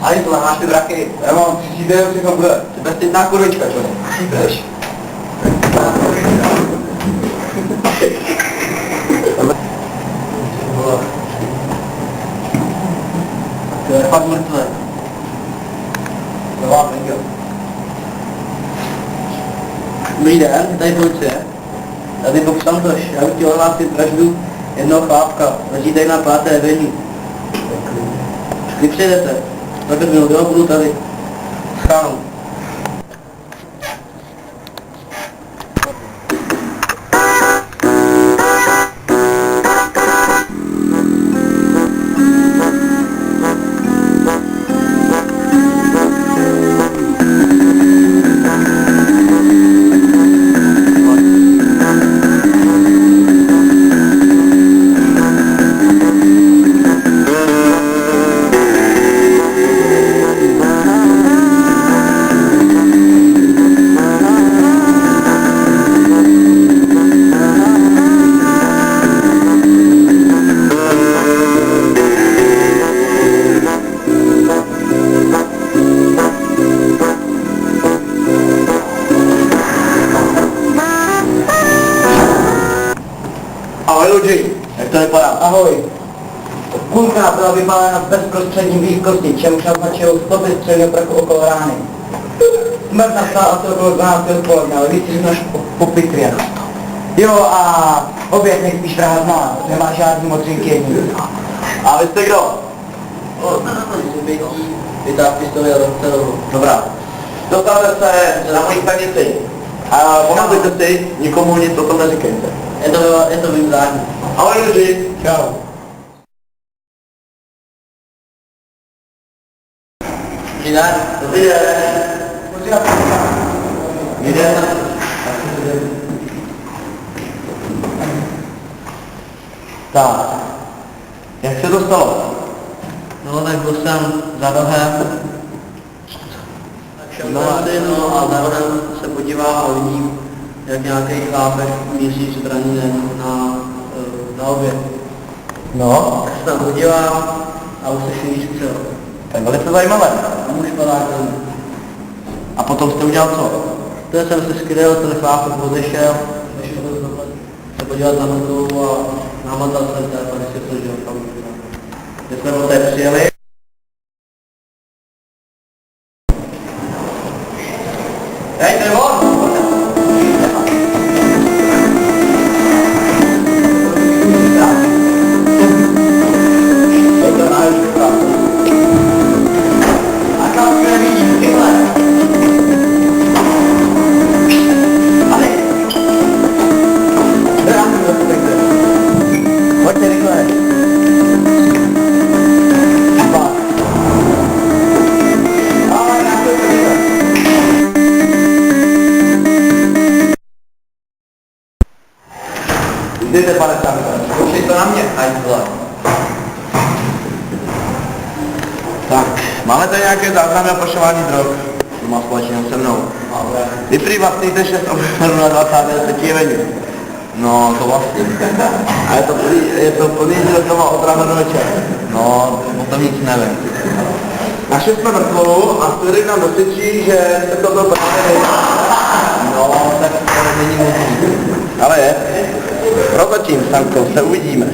Ale tohle máš ty braky. Já mám 30 eur, všechno bude. Ty bezstydná kurvička, čo? Jdeš. To je fakt mrtvé. To vám neděl. Dobrý den, tady policie. Tady Bob Santoš, já bych chtěl hlásit vraždu jednoho chlapka. Leží tady na 5. avenue. Kdy přijedete? Za 5 minut, jo, budu tady. Schránu. Ahoj Luigi, jak to vypadá? Ahoj. Kulka byla vypálena v bezprostřední blízkosti, čemuž naznačují stopy středního prachu okolo rány. Smrt nastala asi okolo 12. odpoledne, ale víc si až po pitvě. Jo a oběť nejspíš vrahá znala, nemá žádný modřinky jední. A vy jste kdo? Vytáh pistoli a rozstřelovu. Dobrá. Dostavte se na mojí stanici. A pamatujte si, nikomu nic o tom neříkejte. Je to vybrání. Ahoj Luigi. Čau. Dobrý den. Dobrý den. Dobrý den. Tak. Jak se to stalo? No, tak byl jsem za rohem. No a za rohem se podíval a vidím, jak nějaký chlápek míří zbraní na obě. No. Tak se tam podíval a uslyším výstřel. To je velice zajímavé. A muž padá k zemi. A potom jste udělal co? To jsem se skryl, ten chlápek odešel, se podíval na mrtvu a namotal jsem se, a když se složil. Když jsme poté přijeli, hej, to je on! Pojďte rychle. Jdete, pane Sanko, zkoušej to na mě, hajzle. Tak, máme tady nějaké záznamy o pašování drog. To má společného se mnou. Vy prý vlastníte 6 obrů na 23. avenue. No, to vlastně. A je to plný drogova od rána do večera. No, o tom nic nevím. Našli jsme mrtvolu a student nám dosvědčí, že se to byl právě. No, tak to není možný. Ale je. Prozatím, Sanko, se uvidíme.